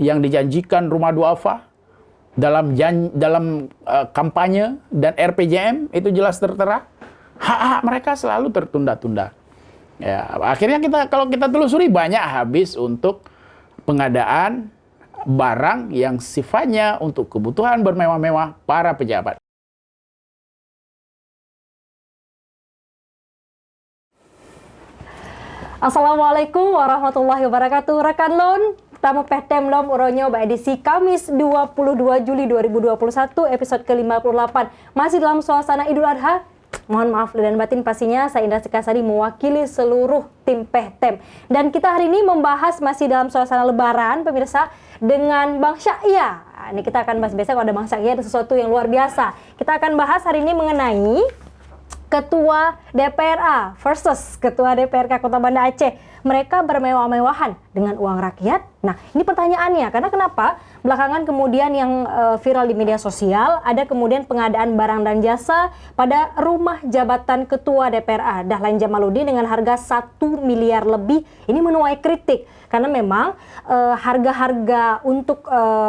yang dijanjikan rumah duafa dalam kampanye dan RPJM itu jelas tertera, hak-hak mereka selalu tertunda-tunda. Ya, akhirnya kalau kita telusuri banyak habis untuk pengadaan barang yang sifatnya untuk kebutuhan bermewah-mewah para pejabat. Assalamualaikum warahmatullahi wabarakatuh. Rekan Lon, tamu Pehtem Lom Uronyo edisi Kamis 22 Juli 2021 episode ke-58. Masih dalam suasana Idul Adha. Mohon maaf dan batin pastinya, saya Indra Sekasari mewakili seluruh tim Pehtem. Dan kita hari ini membahas masih dalam suasana Lebaran, pemirsa, dengan Bang Syakya. Ini kita akan bahas, biasa kalau ada Bang Syakya ada sesuatu yang luar biasa. Kita akan bahas hari ini mengenai Ketua DPRA versus Ketua DPRK Kota Banda Aceh. Mereka bermewah-mewahan dengan uang rakyat. Nah, ini pertanyaannya, karena kenapa? Belakangan kemudian yang viral di media sosial, ada kemudian pengadaan barang dan jasa pada rumah jabatan Ketua DPRA Dahlan Jamaluddin dengan harga 1 miliar lebih. Ini menuai kritik, karena memang harga-harga untuk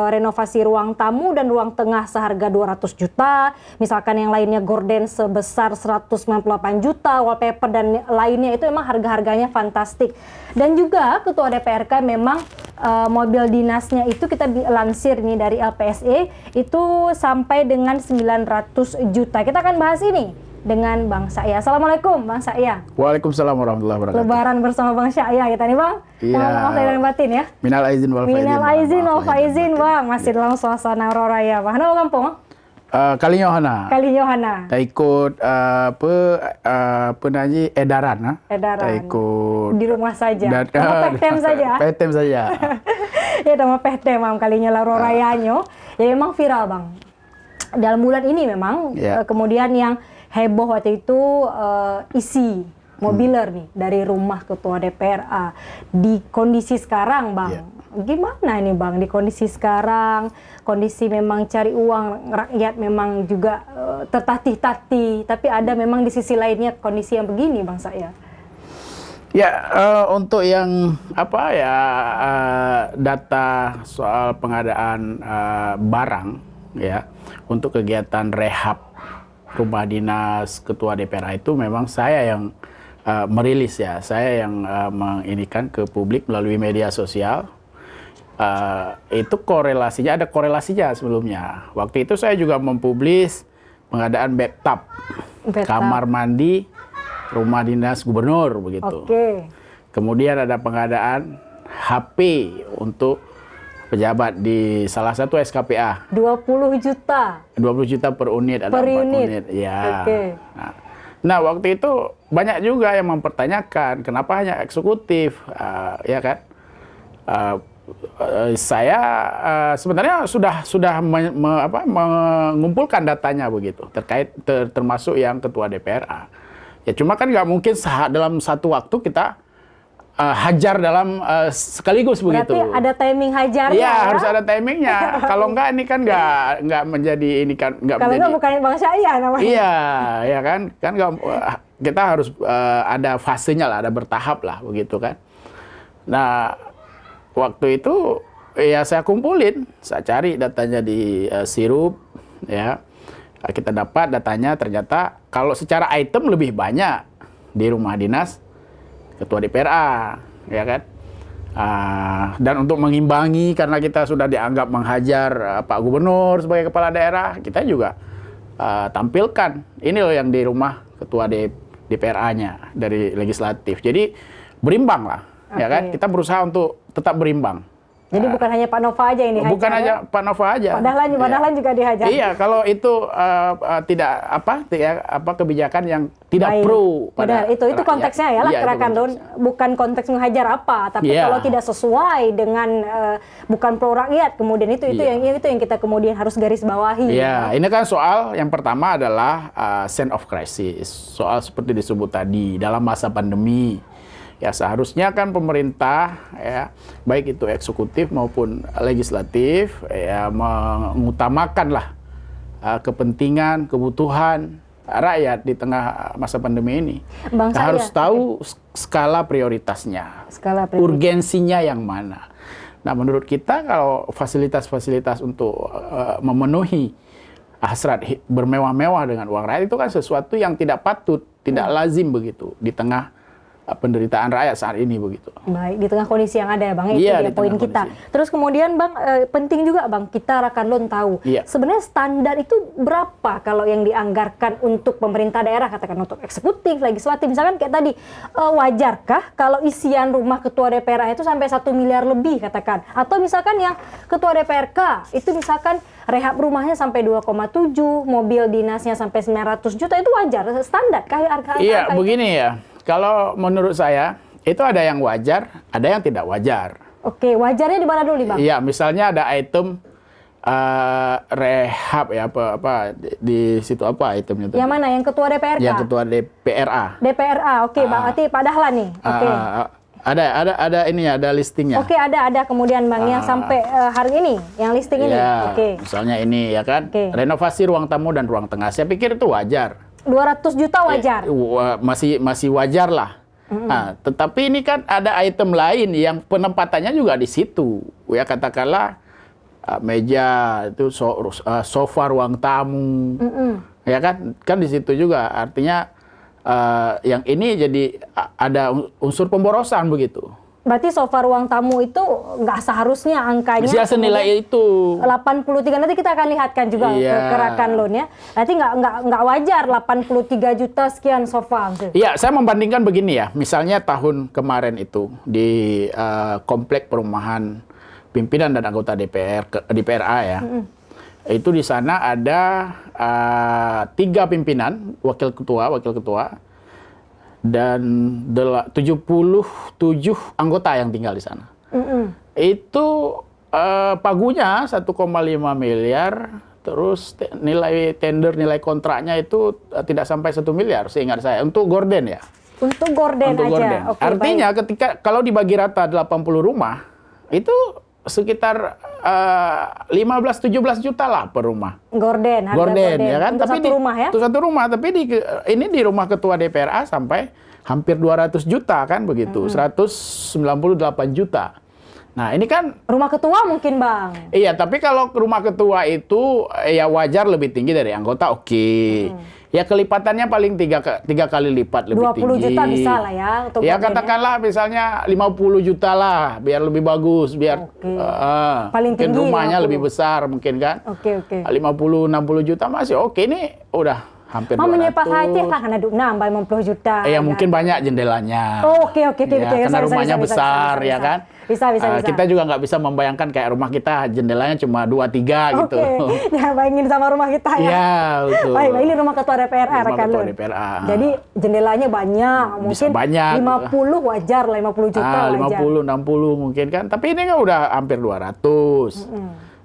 renovasi ruang tamu dan ruang tengah seharga 200 juta, misalkan yang lainnya gorden sebesar 198 juta, wallpaper dan lainnya itu memang harga-harganya fantastik. Dan juga Ketua DPRK memang mobil dinasnya itu kita lansir nih dari LPSE itu sampai dengan 900 juta. Kita akan bahas ini dengan Bang Syakya. Assalamualaikum Bang Syakya. Waalaikumsalam warahmatullahi wabarakatuh. Lebaran bersama Bang Syakya kita nih Bang. Iya. Mohon maaf lahir dan batin ya. Minal aizin wal faizin. Minal aizin wal faizin Bang. Masih dalam suasana raya Bang. Hana kampung? Kalinya Hana. Tak ikut edaran. Edaran. Tak ikut di rumah saja. Sama Pehtem saja. Pehtem saja. Ya sama Pehtem Bang kalinya laro rayanya. Ya memang viral Bang. Dalam bulan ini memang kemudian yang heboh waktu itu isi mobiler nih dari rumah Ketua DPRA. Di kondisi sekarang Bang, gimana ini Bang di kondisi sekarang? Kondisi memang cari uang rakyat memang juga tertatih-tatih, tapi ada memang di sisi lainnya kondisi yang begini Bang Syakya. Ya, untuk yang data soal pengadaan barang ya untuk kegiatan rehab rumah dinas Ketua DPRA itu memang saya yang merilis ya, saya yang menginikan ke publik melalui media sosial. Itu ada korelasinya sebelumnya. Waktu itu saya juga mempublis pengadaan bathtub, kamar mandi rumah dinas gubernur begitu. Kemudian ada pengadaan HP untuk pejabat di salah satu SKPA. 20 juta. 20 juta per unit, ada 4 unit. Ya. Nah, waktu itu banyak juga yang mempertanyakan kenapa hanya eksekutif, ya kan? Saya sebenarnya sudah mengumpulkan datanya begitu terkait termasuk yang Ketua DPRA. Ya cuma kan nggak mungkin dalam satu waktu kita hajar dalam sekaligus begitu. Berarti ada timing hajarnya. Iya, harus ada timingnya. Kalau enggak ini kan nggak menjadi ini kan nggak menjadi. Kalau bukan Bang Syakya namanya. Iya, ya kan kita harus ada fasenya lah, ada bertahap lah begitu kan. Nah, waktu itu ya saya kumpulin, saya cari datanya di Sirup, ya kita dapat datanya ternyata kalau secara item lebih banyak di rumah dinas Ketua DPRA, ya kan. Dan untuk mengimbangi karena kita sudah dianggap menghajar Pak Gubernur sebagai kepala daerah, kita juga tampilkan ini loh yang di rumah Ketua DPRA-nya dari legislatif. Jadi berimbang lah, ya kan. Kita berusaha untuk tetap berimbang. Jadi bukan hanya Pak Nova aja ini. Bukan hanya Pak Nova aja. Padahal juga dihajar. Iya, kalau itu tidak kebijakan yang tidak pro pada itu konteksnya ya lah gerakan Don, bukan konteks menghajar apa, tapi kalau tidak sesuai dengan bukan pro rakyat, kemudian itu yang kita kemudian harus garis bawahi. Iya, ini kan soal yang pertama adalah sense of crisis. Soal seperti disebut tadi dalam masa pandemi. Ya seharusnya kan pemerintah ya baik itu eksekutif maupun legislatif ya mengutamakanlah kepentingan kebutuhan rakyat di tengah masa pandemi ini. Harus tahu skala prioritasnya, urgensinya yang mana. Nah, menurut kita kalau fasilitas-fasilitas untuk memenuhi hasrat bermewah-mewah dengan uang rakyat itu kan sesuatu yang tidak patut, tidak lazim begitu di tengah penderitaan rakyat saat ini begitu. Baik, di tengah kondisi yang ada ya Bang, itu Iya, dia di poin tengah kita. kondisi. Terus kemudian Bang, penting juga Bang, kita Rakanlon tahu, Iya. sebenarnya standar itu berapa kalau yang dianggarkan untuk pemerintah daerah, katakan untuk eksekutif, legislatif, misalkan kayak tadi, wajarkah kalau isian rumah ketua DPR itu sampai 1 miliar lebih katakan, atau misalkan yang ketua DPRK itu misalkan rehab rumahnya sampai 2,7, mobil dinasnya sampai 900 juta, itu wajar, standar kah harga? Iya, begini ya. Kalau menurut saya, itu ada yang wajar, ada yang tidak wajar. Oke, wajarnya di mana dulu nih Bang? Iya, misalnya ada item rehab ya, apa di situ apa itemnya itu? Yang mana? Yang ketua DPRK? Yang ketua DPRA. DPRA, oke, Bang. Berarti Pak Dahlan nih. Oke. Ada ini ya, ada listingnya. Oke, ada kemudian Bang yang sampai hari ini, yang listing ini. Ya, Oke. misalnya ini ya kan, Oke. renovasi ruang tamu dan ruang tengah. Saya pikir itu wajar. 200 juta wajar. Masih wajar lah. Nah, tetapi ini kan ada item lain yang penempatannya juga di situ. Ya katakanlah meja itu sofa ruang tamu. Ya kan di situ juga. Artinya yang ini jadi ada unsur pemborosan begitu. Berarti sofa ruang tamu itu nggak seharusnya angkanya Bisa senilai itu. 83, nanti kita akan lihatkan juga ke Rakanlon ya. Nanti nggak wajar 83 juta sekian sofa. Iya, saya membandingkan begini ya. Misalnya tahun kemarin itu di komplek perumahan pimpinan dan anggota DPRA ya. Itu di sana ada 3 pimpinan, wakil ketua, dan 77 anggota yang tinggal di sana. Itu pagunya 1,5 miliar, terus nilai tender, nilai kontraknya itu tidak sampai 1 miliar, seingat saya. Untuk gorden ya. Untuk gorden Untuk aja. gorden. Oke, Artinya baik. ketika kalau dibagi rata 80 rumah, itu sekitar 15-17 juta lah per rumah. Gorden, harga Gorden, ya kan? Untuk satu rumah ya. Untuk satu rumah, tapi ini di rumah ketua DPRA sampai hampir 200 juta kan begitu, 198 juta. Nah, ini kan Rumah ketua mungkin Bang. iya, tapi kalau rumah ketua itu ya wajar lebih tinggi dari anggota, oke. Ya kelipatannya paling tiga kali lipat lebih 20 tinggi. juta bisa lah ya untuk Ya gorden katakanlah misalnya 50 juta lah, biar lebih bagus, biar Oke. Paling mungkin tinggi rumahnya 50. lebih besar mungkin kan. Oke. 50-60 juta masih oke, ini udah hampir Mau 200. menyepak aja lah karena duk nambah 50 juta. Ya mungkin banyak jendelanya. Oh, oke. Ya, karena rumahnya besar ya kan. Bisa. Kita juga nggak bisa membayangkan kayak rumah kita jendelanya cuma 2-3 gitu. Oke, jangan bayangin sama rumah kita ya. Iya, betul. Baik, ini rumah ketua DPRA Rumah Rakanlon. ketua DPRA. Jadi jendelanya banyak, Bisa mungkin banyak. 50 wajar lah, 50 juta wajar. 50, 60 mungkin kan. Tapi ini kan udah hampir 200.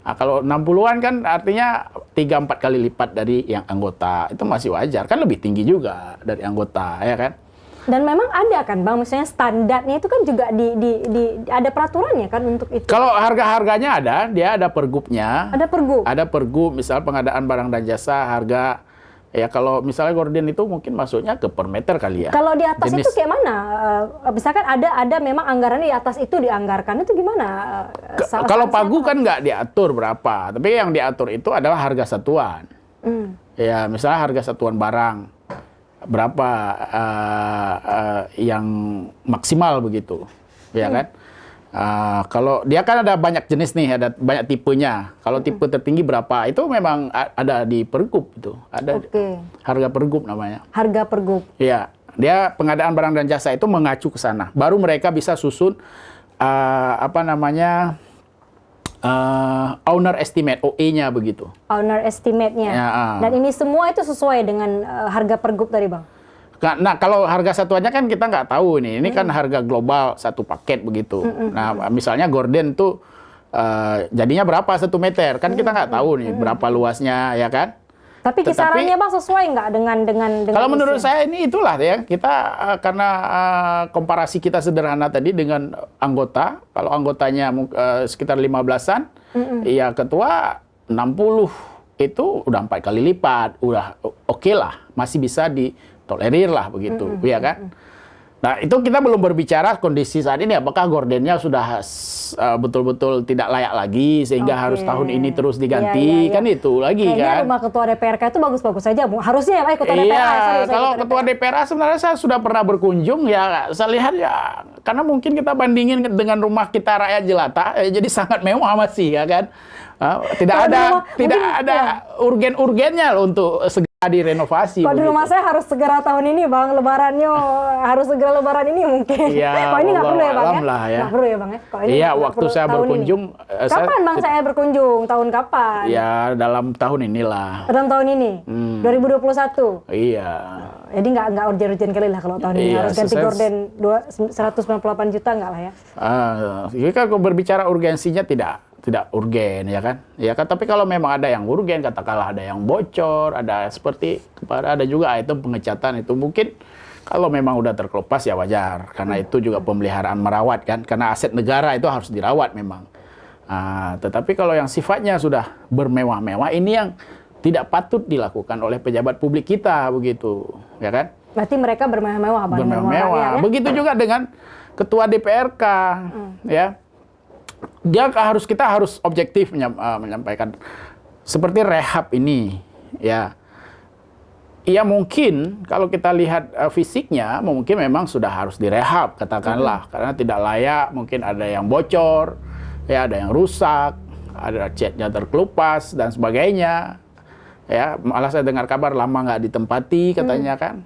Nah, kalau 60-an kan artinya 3-4 kali lipat dari yang anggota. Itu masih wajar. Kan lebih tinggi juga dari anggota, ya kan? Dan memang ada kan Bang, misalnya standarnya itu kan juga ada peraturannya kan untuk itu. Kalau harga-harganya ada, dia ada pergubnya. Ada pergub. Ada pergub, misal pengadaan barang dan jasa, harga. Ya kalau misalnya gorden itu mungkin masuknya ke per meter kali ya. Kalau di atas Jenis. itu kayak mana? Misalkan ada memang anggarannya di atas itu dianggarkan, itu gimana? Kalau pagu kan nggak diatur berapa, tapi yang diatur itu adalah harga satuan. Ya misalnya harga satuan barang berapa yang maksimal begitu, ya kan? Kalau dia kan ada banyak jenis nih, ada banyak tipenya. Kalau tipe tertinggi berapa, itu memang ada di pergub itu, ada harga pergub namanya. Harga pergub. Iya, dia pengadaan barang dan jasa itu mengacu ke sana. Baru mereka bisa susun owner estimate, OE-nya begitu. Owner estimate-nya. Ya, Dan ini semua itu sesuai dengan harga pergub tadi Bang? Nah, kalau harga satuannya kan kita nggak tahu nih. Ini kan harga global satu paket begitu. Nah, misalnya gorden tuh jadinya berapa 1 meter? Kan kita nggak tahu nih berapa luasnya, ya kan? Tapi kisarannya Bang sesuai nggak dengan Kalau menurut saya ini itulah ya, kita karena komparasi kita sederhana tadi dengan anggota. Kalau anggotanya sekitar 15-an, ya ketua 60 itu udah 4 kali lipat, udah oke lah, masih bisa ditolerir lah begitu, ya kan? Nah, itu kita belum berbicara kondisi saat ini apakah gordennya sudah betul-betul tidak layak lagi sehingga harus tahun ini terus diganti. Kan itu lagi kayaknya kan. rumah ketua DPRK itu bagus-bagus saja, Bu. Harusnya ya, Pak, ketua DPRK. Iya, kalau ketua DPRK sebenarnya saya sudah pernah berkunjung ya, saya lihat ya, karena mungkin kita bandingin dengan rumah kita rakyat jelata, jadi sangat mewah masih ya kan. Tidak ada urgen-urgennya loh untuk segera direnovasi. Kalau di rumah saya harus segera tahun ini, Bang, lebarannya harus segera lebaran ini mungkin. Iya, Kalau ini nggak perlu ya, Bang, ya? ya. Nggak perlu ya, Bang, ya? Kalau ini Iya, nggak waktu perlu saya tahun berkunjung. ini. Kapan, Bang, saya berkunjung? Tahun kapan? Ya, dalam tahun inilah. Dalam tahun ini? 2021? Iya. Jadi nggak urgen-urgen kali lah kalau tahun ini. Iya, Harus ganti gorden 198 juta nggak lah ya? Jadi kalau berbicara urgensinya tidak urgen ya kan, tapi kalau memang ada yang urgen, katakanlah ada yang bocor, ada juga item pengecatan itu mungkin kalau memang udah terkelupas ya wajar, karena itu juga pemeliharaan merawat kan, karena aset negara itu harus dirawat memang. Tetapi kalau yang sifatnya sudah bermewah-mewah, ini yang tidak patut dilakukan oleh pejabat publik kita begitu, ya kan? Berarti mereka bermewah-mewah, Bang. Bermewah-mewah. Ya? Begitu juga dengan ketua DPRK, ya. Kita harus objektif menyampaikan seperti rehab ini, ya. Ya mungkin kalau kita lihat fisiknya mungkin memang sudah harus direhab katakanlah, karena tidak layak, mungkin ada yang bocor, ya ada yang rusak, ada catnya terkelupas dan sebagainya. Ya, malah saya dengar kabar lama nggak ditempati katanya kan.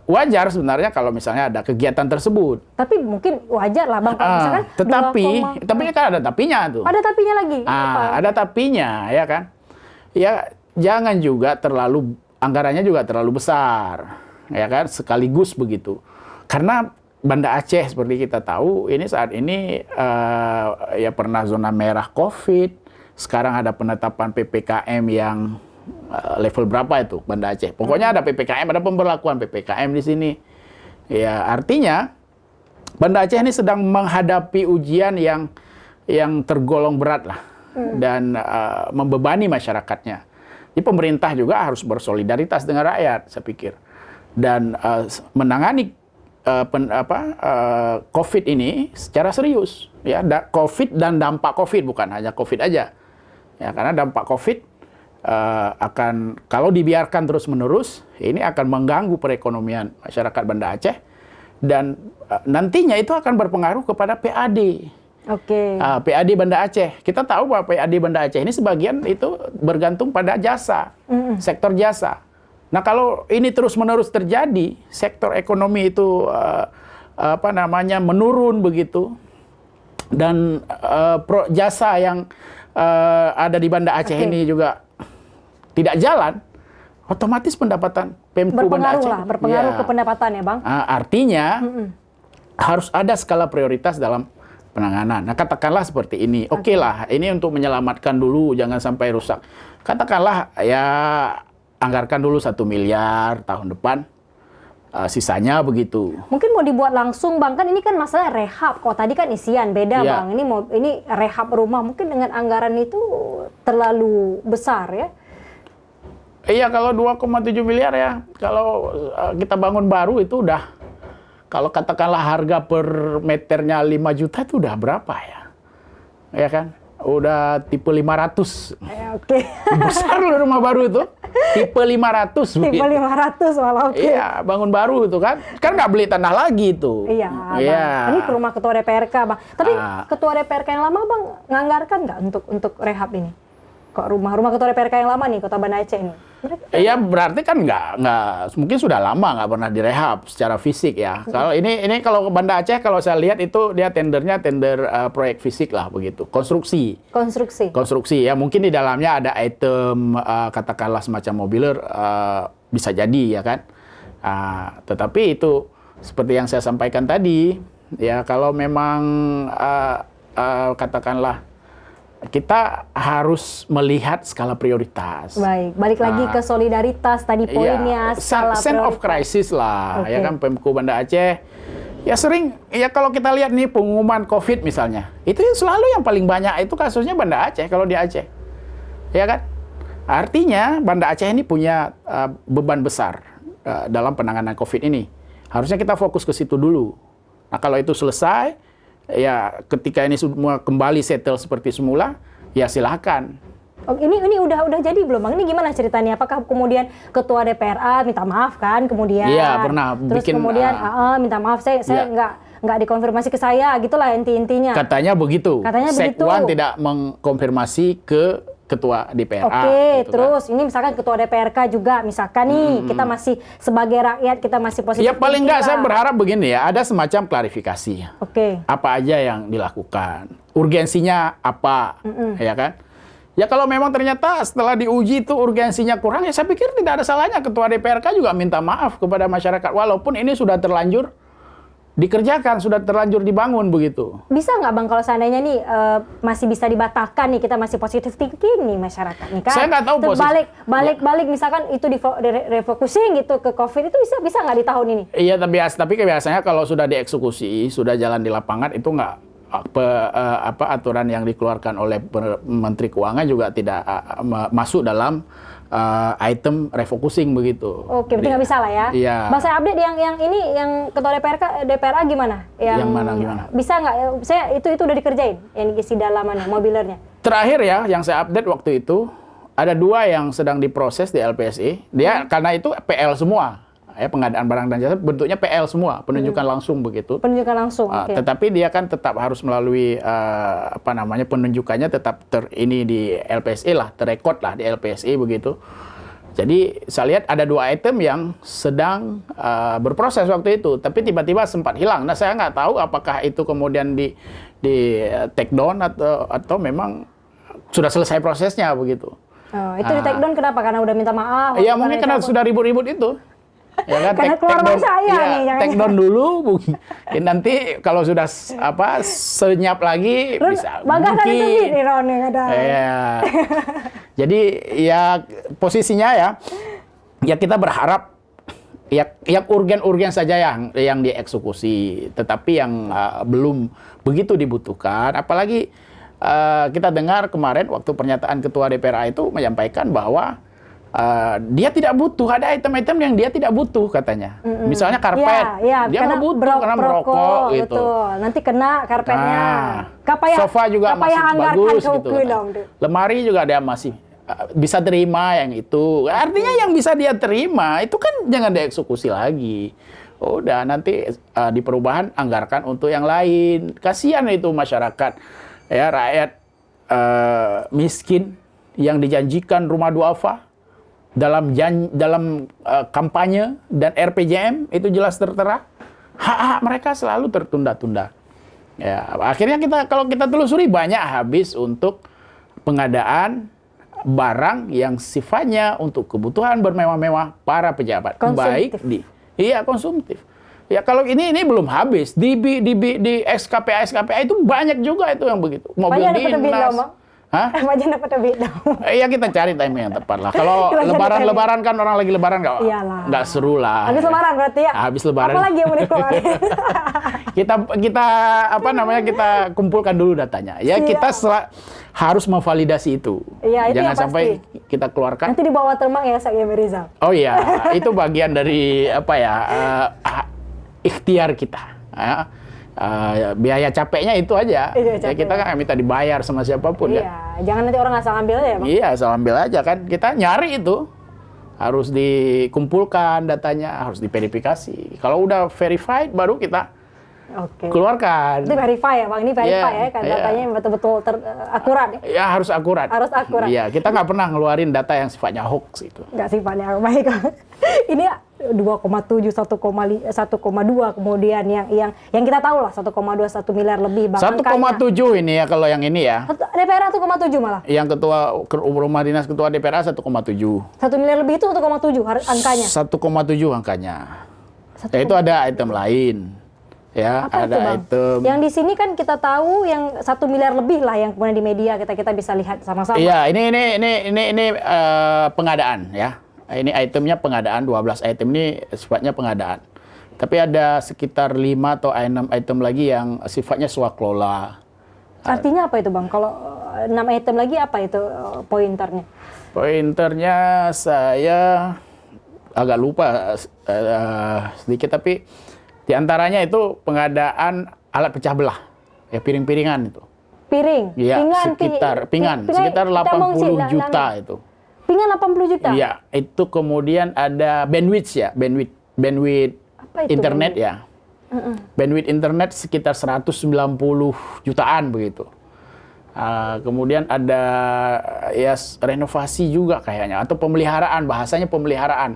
Wajar sebenarnya kalau misalnya ada kegiatan tersebut. Tapi mungkin wajar lah, Bang, kalau misalkan tapi kan ada tapinya tuh. Ada tapinya lagi. Ada tapinya ya kan. Ya jangan juga anggarannya juga terlalu besar, ya kan, sekaligus begitu. Karena Banda Aceh seperti kita tahu ini saat ini ya pernah zona merah COVID, sekarang ada penetapan PPKM yang level berapa itu Banda Aceh. Pokoknya ada PPKM, ada pemberlakuan PPKM di sini. Ya, artinya Banda Aceh ini sedang menghadapi ujian yang tergolong berat lah dan membebani masyarakatnya. Jadi pemerintah juga harus bersolidaritas dengan rakyat, saya pikir. Dan menangani COVID ini secara serius, ya. COVID dan dampak COVID, bukan hanya COVID aja. Ya, karena dampak COVID akan, kalau dibiarkan terus-menerus, ini akan mengganggu perekonomian masyarakat Banda Aceh dan nantinya itu akan berpengaruh kepada PAD. PAD Banda Aceh. Kita tahu bahwa PAD Banda Aceh ini sebagian itu bergantung pada jasa, sektor jasa. Nah, kalau ini terus-menerus terjadi, sektor ekonomi itu menurun begitu, dan jasa yang ada di Banda Aceh ini juga tidak jalan, otomatis pendapatan Pemko Banda Aceh berpengaruh ke pendapatan ya, Bang. Artinya harus ada skala prioritas dalam penanganan. Nah, katakanlah seperti ini. Oke lah, ini untuk menyelamatkan dulu, jangan sampai rusak. Katakanlah ya anggarkan dulu 1 miliar tahun depan, sisanya begitu. Mungkin mau dibuat langsung, Bang, kan ini kan masalah rehab. Kok tadi kan isian beda, Bang. Ini rehab rumah, mungkin dengan anggaran itu terlalu besar ya. Iya, kalau 2,7 miliar ya, kalau kita bangun baru itu udah, kalau katakanlah harga per meternya 5 juta itu udah berapa ya? Ya kan? Udah tipe 500. Besar loh rumah baru itu. Tipe 500. Tipe 500 malah oke. Iya, bangun baru itu kan. Kan nggak beli tanah lagi itu. Iya, Bang. Ini ke rumah ketua DPRK, Bang. Tapi ketua DPRK yang lama, Bang, nganggarkan nggak untuk rehab ini? Kok rumah ketua DPRK yang lama nih, Kota Banda Aceh ini? Iya, berarti kan nggak mungkin sudah lama nggak pernah direhab secara fisik ya. Kalau ini kalau Banda Aceh, kalau saya lihat itu dia tender proyek fisik lah begitu, konstruksi ya, mungkin di dalamnya ada item katakanlah semacam mobiler, bisa jadi ya kan. Tetapi itu seperti yang saya sampaikan tadi ya, kalau memang katakanlah kita harus melihat skala prioritas. Baik, balik lagi ke solidaritas tadi poinnya, skala sense of crisis lah, ya kan. Pemko Banda Aceh ya sering, ya kalau kita lihat nih pengumuman COVID misalnya, itu selalu yang paling banyak itu kasusnya Banda Aceh kalau di Aceh, ya kan. Artinya Banda Aceh ini punya beban besar dalam penanganan COVID ini. Harusnya kita fokus ke situ dulu. Nah, kalau itu selesai, ya ketika ini semua kembali settle seperti semula, ya silakan. Oh, ini udah jadi belum Bang? Ini gimana ceritanya? Apakah kemudian ketua DPRA minta maaf kan? Kemudian Iya, pernah terus bikin, kemudian minta maaf saya nggak dikonfirmasi ke saya, gitulah intinya. Katanya begitu. Katanya begitu. Sekwan tidak mengkonfirmasi ke ketua DPRA. Oke, gitu terus ini misalkan ketua DPRK juga, misalkan nih kita masih sebagai rakyat kita masih positif. Ya paling thinking nggak saya lah. berharap begini ya, ada semacam klarifikasi. Oke. Apa aja yang dilakukan, urgensinya apa, ya kan? Ya kalau memang ternyata setelah diuji itu urgensinya kurang, ya saya pikir tidak ada salahnya ketua DPRK juga minta maaf kepada masyarakat, walaupun ini sudah terlanjur dikerjakan, sudah terlanjur dibangun begitu. Bisa nggak Bang kalau seandainya nih masih bisa dibatalkan nih, kita masih positive thinking nih masyarakat nih kan? Saya nggak tahu Terus posisi. balik misalkan itu refocusing gitu ke COVID itu bisa nggak di tahun ini? Iya, tapi biasanya kalau sudah dieksekusi, sudah jalan di lapangan itu nggak aturan yang dikeluarkan oleh Menteri Keuangan juga tidak masuk dalam item refocusing begitu. Oke, berarti nggak bisa lah ya. Iya. Bang, saya update yang ini yang ketua DPRA gimana? Yang mana gimana? Bisa nggak? Saya itu udah dikerjain yang isi dalamannya, mobilernya. Terakhir ya, yang saya update waktu itu ada 2 yang sedang diproses di LPSI. Dia karena itu PL semua, ya pengadaan barang dan jasa bentuknya PL semua, penunjukan langsung begitu. Penunjukan langsung. Oke. Tetapi dia kan tetap harus melalui penunjukannya tetap ini di LPSI lah, terrekod lah di LPSI begitu. Jadi saya lihat ada 2 item yang sedang berproses waktu itu, tapi tiba-tiba sempat hilang. Nah saya nggak tahu apakah itu kemudian di take down atau memang sudah selesai prosesnya begitu. Oh, itu di take down kenapa? Karena udah minta maaf? Ya mungkin karena sudah ribut-ribut itu. Ya kan, Karena keluar take down, saya ya, nih, jangan-jangan. take down dulu, nanti kalau sudah senyap lagi Ron, bisa Bangga tadi tuh mungkin. nih Ron yang ada. Iya. Jadi ya posisinya ya kita berharap ya yang urgen saja yang dieksekusi, tetapi yang belum begitu dibutuhkan, apalagi kita dengar kemarin waktu pernyataan ketua DPRA itu menyampaikan bahwa dia tidak butuh, ada item-item yang dia tidak butuh katanya. Misalnya karpet, ya, dia nggak butuh karena merokok gitu. Betul. Nanti kena karpetnya. Sofa juga masih bagus gitu. Lemari juga dia masih bisa terima yang itu. Artinya yang bisa dia terima itu kan jangan dieksekusi lagi. Udah nanti di perubahan anggarkan untuk yang lain. Kasihan itu masyarakat, ya rakyat miskin yang dijanjikan rumah duafa dalam kampanye dan RPJM itu jelas tertera, hak mereka selalu tertunda-tunda. Ya, akhirnya kalau kita telusuri banyak habis untuk pengadaan barang yang sifatnya untuk kebutuhan bermewah-mewah para pejabat. Konsumtif. Konsumtif. Ya kalau ini belum habis di SKPA itu banyak juga itu yang begitu. Mobil dinas. Hah? Macam dapat duit dong. Ya kita cari timing yang tepat lah. Kalau lebaran kan orang lagi lebaran nggak seru lah. Habis lebaran berarti ya. Habis lebaran. Apalagi yang mau dikeluarin? kita kumpulkan dulu datanya. Ya kita harus memvalidasi itu. Iya, itu jangan yang sampai pasti. kita keluarkan. Nanti dibawa termang ya Sak Rizal. Oh iya, itu bagian dari ikhtiar kita. Biaya capeknya itu aja. Ya, kita kan minta dibayar sama siapapun iya, kan. jangan nanti orang asal ambil aja ya Bang. Iya, asal ambil aja kan. Kita nyari itu. Harus dikumpulkan datanya, harus diverifikasi. Kalau udah verified baru kita keluarkan. Itu verify ya Bang, ini verify ya kan datanya yang betul-betul akurat ya. Ya harus akurat. Harus akurat. Iya, kita nggak pernah ngeluarin data yang sifatnya hoax itu. Nggak sifatnya baik. Ini 2,7, 1,2 kemudian yang kita tahu lah 1,2 1 miliar lebih Bang. 1,7 ini ya kalau yang ini ya. DPR 1,7 malah. Yang rumah dinas ketua DPR 1,7. 1 miliar lebih itu 1,7 angkanya. 1,7 angkanya. Ya itu ada item lain. Ya, apa ada itu, Bang? item. Yang di sini kan kita tahu yang 1 miliar lebih lah yang kemudian di media kita bisa lihat sama-sama. Iya, ini pengadaan ya. Ini itemnya pengadaan, 12 item ini sifatnya pengadaan. Tapi ada sekitar 5 atau 6 item lagi yang sifatnya swakelola. Artinya apa itu Bang? Kalau 6 item lagi apa itu pointernya? Pointernya saya agak lupa sedikit, tapi di antaranya itu pengadaan alat pecah belah, ya piring-piringan itu. Piring? Ya, sekitar 80 juta itu. Pinggan 80 juta? Iya, itu kemudian ada bandwidth ya, bandwidth Apa itu internet ya. Bandwidth internet sekitar 190 jutaan begitu. Kemudian ada ya renovasi juga kayaknya, atau pemeliharaan, bahasanya pemeliharaan.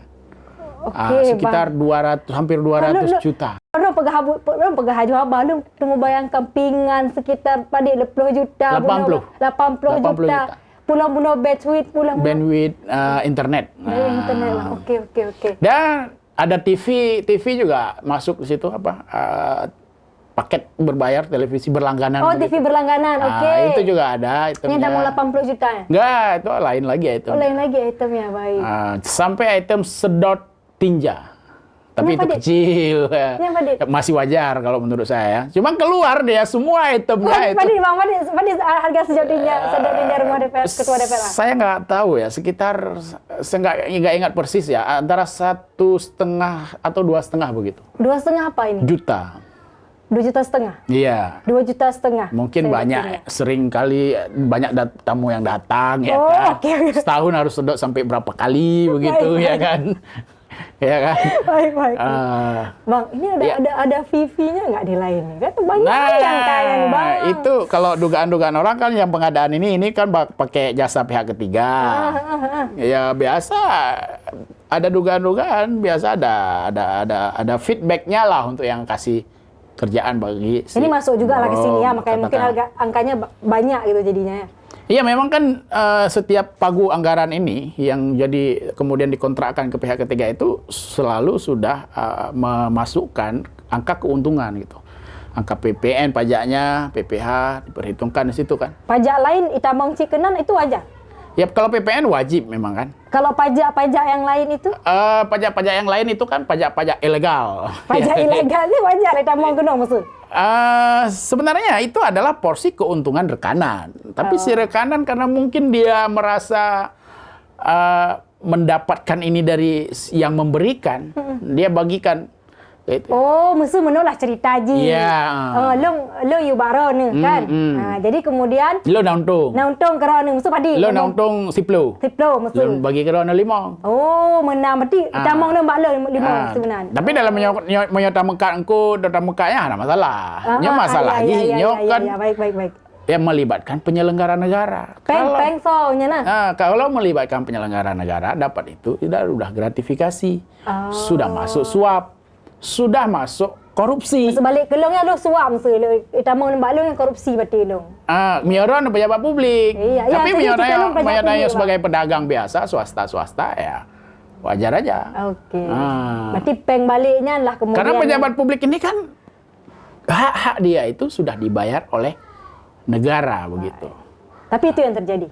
Oke, sekitar 200, hampir 200 juta. Orang pegah jual balung, temu bayangkan pinggan sekitar pada 20 juta. 80 juta. Pulau-pulau bandwidth internet. Internet lah. Oke. Dan ada TV juga masuk di situ paket berbayar, televisi berlangganan. Oh, TV berlangganan. Oke. Itu juga ada itemnya. Ini udah mau 80 juta ya? Enggak, itu lain lagi item. Oh, lain lagi itemnya, baik. Sampai item sedot tinja. Tapi itu kecil. Masih wajar kalau menurut saya. Cuma keluar dia semua itemnya itu. Padi harga sedot tinja rumah DPR, ketua DPR. Saya nggak tahu ya, sekitar saya nggak ingat persis ya, antara 1,5 atau 2,5 begitu. 2,5 apa ini? Juta. 2,5 juta? Iya. 2,5 juta. Mungkin banyak, sering kali banyak tamu yang datang ya kan. Okay. Setahun harus sedot sampai berapa kali begitu ya kan. Ya kan. Baik. Bang, ini ada VV-nya nggak di lain? Kan banyak yang kaya nih, Bang. Itu kalau dugaan-dugaan orang kan yang pengadaan ini kan pakai jasa pihak ketiga. Ya biasa ada dugaan-dugaan, biasa ada feedback-nya lah untuk yang kasih kerjaan bagi ini masuk juga lah ke sini ya, makanya mungkin angkanya banyak gitu jadinya ya. Iya, memang kan setiap pagu anggaran ini yang jadi kemudian dikontrakkan ke pihak ketiga itu selalu sudah memasukkan angka keuntungan gitu. Angka PPN, pajaknya, PPH diperhitungkan di situ kan. Pajak lain itamang cikenan itu aja? Ya, kalau PPN wajib memang kan. Kalau pajak yang lain itu? Pajak-pajak yang lain itu kan pajak-pajak ilegal. Pajak ilegal itu wajar itamang genong maksud? Sebenarnya itu adalah porsi keuntungan rekanan. Tapi si rekanan karena mungkin dia merasa mendapatkan ini dari yang memberikan, dia bagikan. Oh, mesti menolak cerita ji. Iya. Lo you baro ni kan. Jadi kemudian lo nauntung kerana mesti padi. Lo nauntung 10 mesti. Lo bagi kerana 5. Oh, menang berarti tamang lo mbak lo 5 sebenarnya. Tapi dalam menyota mekat engko data mekatnya ada masalah. Masalah lagi kan. Baik. Yang melibatkan penyelenggara negara. Peng soalnya nah. Kalau melibatkan penyelenggara negara dapat itu sudah gratifikasi. Sudah masuk suap. Sudah masuk korupsi. Sebalik kelongnya lo suap mesti lo. Itamang mbak lo yang korupsi berarti lo. Mioron pejabat publik. Tapi mioronnya sebagai pedagang biasa, swasta ya wajar aja. Oke. Berarti peng baliknya lah kemudian. Karena pejabat publik ini kan hak-hak dia itu sudah dibayar oleh negara begitu. Tapi itu yang terjadi.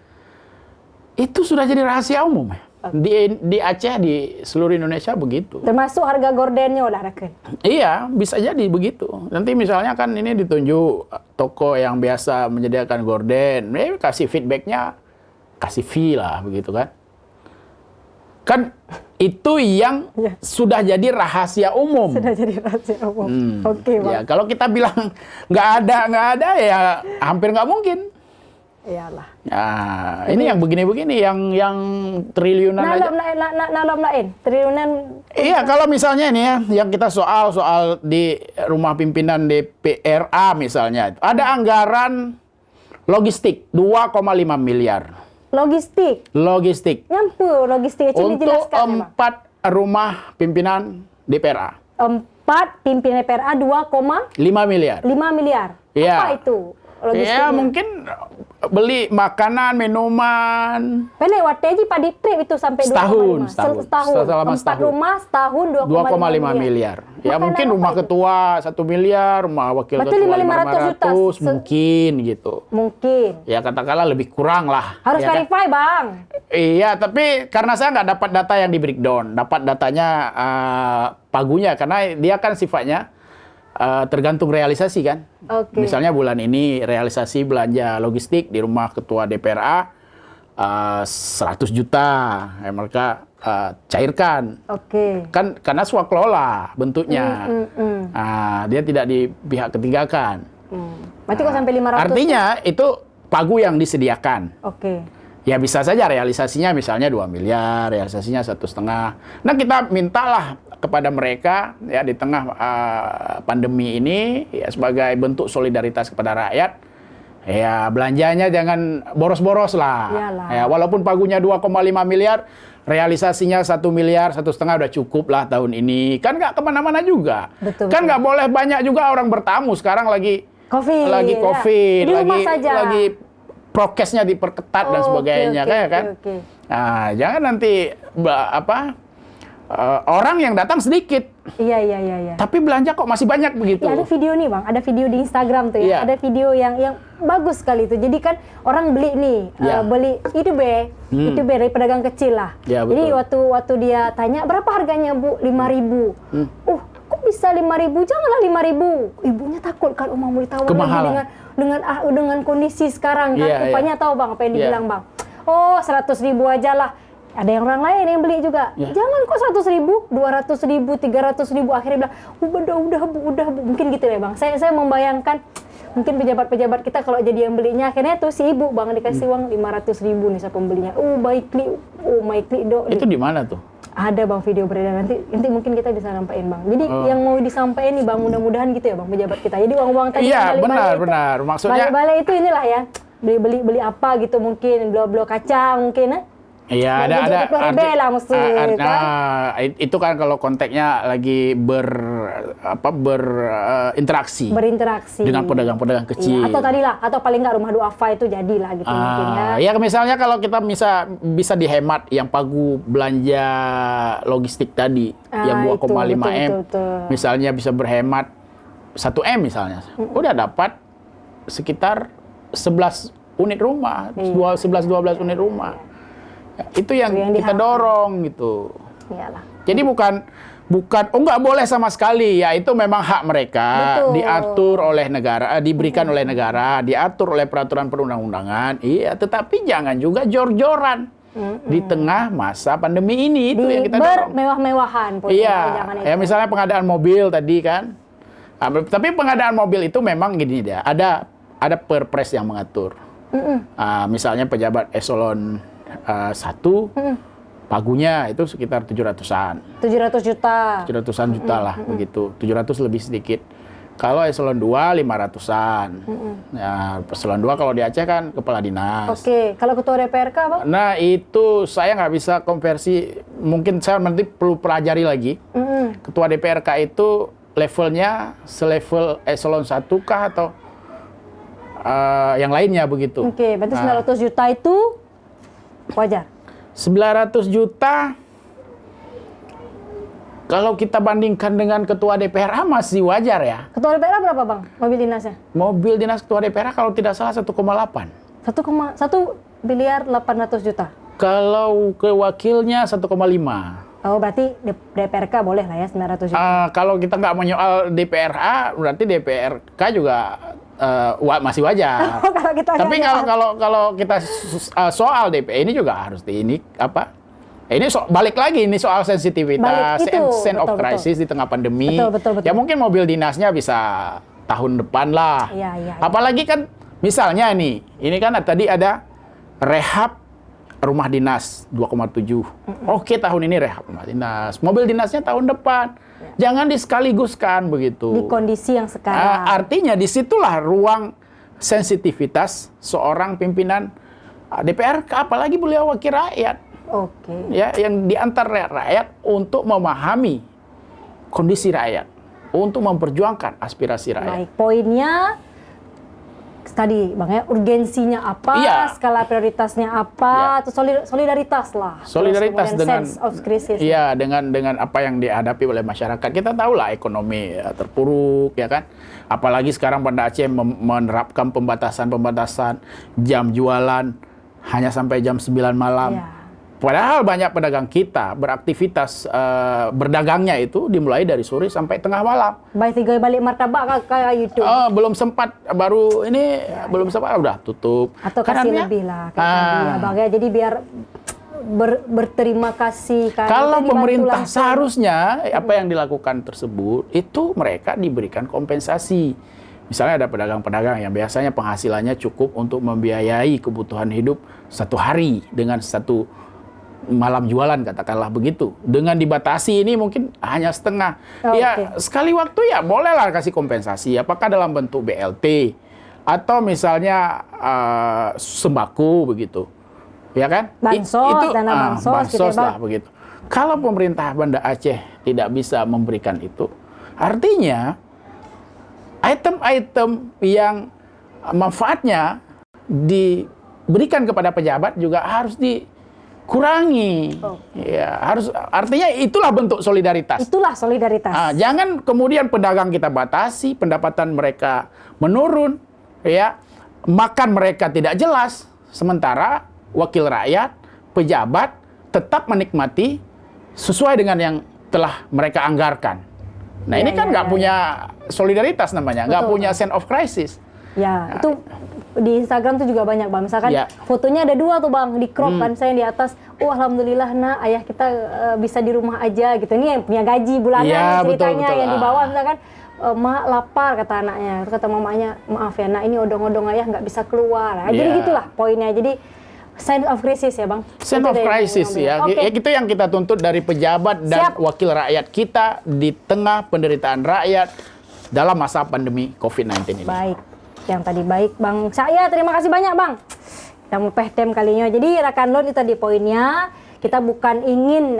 Itu sudah jadi rahasia umum. Di Aceh, di seluruh Indonesia begitu. Termasuk harga gordennya udah raken. Iya, bisa jadi begitu. Nanti misalnya kan ini ditunjuk toko yang biasa menyediakan gorden, kasih feedbacknya, kasih fee lah begitu kan. Kan itu yang sudah jadi rahasia umum. Sudah jadi rahasia umum. Oke, Bang. Ya, kalau kita bilang nggak ada ya hampir nggak mungkin. Iyalah. Nah, ini yang begini-begini, yang triliunan aja. Nalom lain, triliunan. Iya, kalau misalnya ini ya, yang kita soal di rumah pimpinan DPRA misalnya, ada anggaran logistik 2,5 miliar. Logistik. Nyampu logistik. Untuk 4 rumah pimpinan DPRA. 4 pimpinan DPRA 2,5 miliar. 5 miliar. Ya. Apa itu? Ya mungkin beli makanan, minuman. Pendek wateji padi trip itu sampai setahun. Selama 4 rumah setahun 2,5 miliar. Ya mungkin rumah ketua 1 miliar, rumah wakil ketua 500 mungkin gitu. Mungkin. Ya katakanlah lebih kurang lah. Harus ya verify kan? Bang. Iya, tapi karena saya nggak dapat data yang di breakdown, dapat datanya pagunya karena dia kan sifatnya tergantung realisasi kan. Misalnya bulan ini realisasi belanja logistik di rumah ketua DPRA 100 juta. Mereka cairkan. Oke. Kan karena swakelola bentuknya. Dia tidak di pihak ketiga kan. Berarti kok sampai 500? Artinya itu pagu yang disediakan. Oke. Ya bisa saja realisasinya misalnya 2 miliar, realisasinya 1,5. Nah kita mintalah kepada mereka ya di tengah pandemi ini ya sebagai bentuk solidaritas kepada rakyat, ya belanjanya jangan boros-boros lah. Iyalah. Ya, walaupun pagunya 2,5 miliar, realisasinya 1 miliar, 1,5 udah cukup lah tahun ini. Kan nggak kemana-mana juga. Betul, Kan nggak boleh banyak juga orang bertamu sekarang lagi COVID. COVID, Di rumah saja. lagi prokesnya diperketat dan sebagainya, kayak kan? Oke. Nah, jangan nanti orang yang datang sedikit, Iya. tapi belanja kok masih banyak begitu. Ya, ada video nih Bang, ada video di Instagram tuh ya. Iya. Ada video yang bagus sekali tuh. Jadi kan orang beli nih, Iya. beli itu dari pedagang kecil lah. Iya, Jadi betul. waktu dia tanya berapa harganya Bu? 5.000. Kok bisa 5.000? Janganlah 5.000. Ibunya takut kan mau ditawar lagi Kemahalan. dengan kondisi sekarang kan. Iya, Rupanya tahu Bang apa yang Iya. dibilang Bang. Oh 100.000 aja lah. Ada yang orang lain yang beli juga. Ya. Jangan kok 100.000, 200.000, 300.000. Akhirnya bilang, udah bu. Mungkin gitu ya Bang. Saya membayangkan mungkin pejabat-pejabat kita kalau jadi yang belinya akhirnya tuh si ibu Bang dikasih uang 500.000 nih sama pembelinya. Baikli dok. Itu di mana tuh? Ada Bang video beredar nanti mungkin kita bisa sampaikan Bang. Jadi yang mau disampaikan nih Bang mudah-mudahan gitu ya Bang pejabat kita. Jadi uang-uang tadi Iya, yang balik-balik benar. Maksudnya balik itu inilah ya. Beli apa gitu mungkin, beli kacang mungkin iya ada lah mesti kan. Itu kan kalau konteksnya lagi berinteraksi dengan pedagang-pedagang kecil. Iya, atau paling nggak rumah duafa itu jadilah gitu mungkin ya. Ya misalnya kalau kita bisa dihemat yang pagu belanja logistik tadi yang 2,5 M, betul. misalnya bisa berhemat 1 M misalnya, udah dapat sekitar 11 unit rumah, 11-12 unit rumah. Ya, itu yang kita dorong gitu. Iyalah. Jadi bukan nggak boleh sama sekali, ya itu memang hak mereka. Betul. Diatur oleh negara, diberikan oleh negara, diatur oleh peraturan perundang-undangan. Iya, tetapi jangan juga jor-joran di tengah masa pandemi ini, itu yang kita dorong. Bermewah-mewahan Iya, jangan ya misalnya pengadaan mobil tadi kan. Tapi pengadaan mobil itu memang gini dia, ada perpres yang mengatur. Misalnya pejabat eselon 1 pagunya itu sekitar 700-an. 700-an juta lah begitu. 700 lebih sedikit. Kalau eselon 2 500-an. Ya, eselon 2 kalau di Aceh kan kepala dinas. Oke, kalau ketua DPRK Bang? Nah, itu saya nggak bisa konversi. Mungkin saya nanti perlu pelajari lagi. Ketua DPRK itu levelnya selevel eselon 1 kah atau yang lainnya begitu. Oke, berarti 900 juta itu wajar. 900 juta kalau kita bandingkan dengan ketua DPRA masih wajar ya. Ketua DPRA berapa Bang mobil dinasnya? Mobil dinas ketua DPRA kalau tidak salah 1,8. 1 miliar 800 juta. Kalau ke wakilnya 1,5. Oh, berarti DPRK boleh lah ya 900 juta. Kalau kita nggak menyoal DPRA, berarti DPRK juga masih wajar. Kalau kita Tapi kalau kita soal DP ini juga harus ini balik lagi ini soal sensitivitas, sense of crisis di tengah pandemi. Betul. Ya mungkin mobil dinasnya bisa tahun depan lah. Iya. Apalagi kan misalnya nih, ini kan tadi ada rehab rumah dinas 2,7. Oke, tahun ini rehab rumah dinas. Mobil dinasnya tahun depan. Jangan disekaligus-kan begitu. Di kondisi yang sekarang. Artinya disitulah ruang sensitivitas seorang pimpinan DPR, apalagi beliau wakil rakyat. Oke. Ya, yang diantar rakyat untuk memahami kondisi rakyat, untuk memperjuangkan aspirasi rakyat. Baik, poinnya tadi Bang ya, urgensinya apa, skala prioritasnya apa, atau solidaritas lah. Solidaritas dengan sense of crisis. Iya, dengan apa yang dihadapi oleh masyarakat. Kita tahu lah ekonomi terpuruk ya kan. Apalagi sekarang Banda Aceh menerapkan pembatasan jam jualan hanya sampai jam 9 malam. Iya. Padahal banyak pedagang kita beraktivitas berdagangnya itu dimulai dari sore sampai tengah malam. Baik 3 balik martabak kayak YouTube. Belum sempat, baru ini belum sempat udah tutup. Atau kasih lebih lah kayak tadi ya Bang ya. Jadi biar berterima kasih kan. Kalau Kita dibantu pemerintah langsung. seharusnya apa yang dilakukan tersebut itu mereka diberikan kompensasi. Misalnya ada pedagang-pedagang yang biasanya penghasilannya cukup untuk membiayai kebutuhan hidup satu hari dengan satu malam jualan, katakanlah begitu. Dengan dibatasi ini mungkin hanya setengah. Oh, Ya sekali waktu ya bolehlah kasih kompensasi. Apakah dalam bentuk BLT atau misalnya sembako begitu. Ya kan? Bansos, dana bansos gitu ya, bansos lah Bang. begitu. Kalau pemerintah Banda Aceh tidak bisa memberikan itu, artinya item-item yang manfaatnya diberikan kepada pejabat juga harus dikurangi. Ya, harus, artinya itulah bentuk solidaritas. Itulah solidaritas. Jangan kemudian pedagang kita batasi, pendapatan mereka menurun, ya, makan mereka tidak jelas, sementara wakil rakyat, pejabat tetap menikmati sesuai dengan yang telah mereka anggarkan. Nah, ini kan nggak punya solidaritas namanya, nggak punya sense of crisis. Ya, itu di Instagram tuh juga banyak, Bang. Misalkan fotonya ada 2 tuh, Bang, di crop kan, saya di atas. Oh, alhamdulillah, nak, ayah kita bisa di rumah aja gitu. Ini yang punya gaji bulanan ceritanya, betul. yang di bawah misalkan mak lapar kata anaknya. Terus kata mamanya, maaf ya, nak, ini odong-odong ayah nggak bisa keluar. Nah, jadi gitulah poinnya. Jadi sense of crisis ya, Bang. Sense of crisis ya. Itu yang kita tuntut dari pejabat dan wakil rakyat kita di tengah penderitaan rakyat dalam masa pandemi COVID-19 ini. Baik. Yang tadi baik, Bang Cahya. Terima kasih banyak, Bang. Kita mau pehtem kalinya. Jadi Rakan Lon itu tadi poinnya. Kita bukan ingin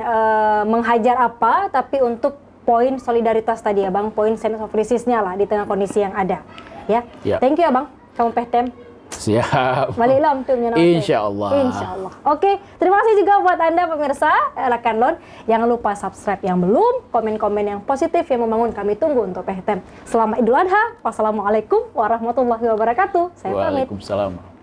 menghajar apa, tapi untuk poin solidaritas tadi ya, Bang. Poin sense of crisis-nya lah di tengah kondisi yang ada. Ya. Thank you ya, Bang. Kamu pehtem. Siap. Balik lah untuk Insya Allah. Insya Allah. Oke, terima kasih juga buat Anda pemirsa Rakan Lon. Jangan lupa subscribe yang belum, komen-komen yang positif yang membangun, kami tunggu untuk pehtem. Selamat Idul Adha. Wassalamualaikum warahmatullahi wabarakatuh. Saya pamit. Waalaikumsalam.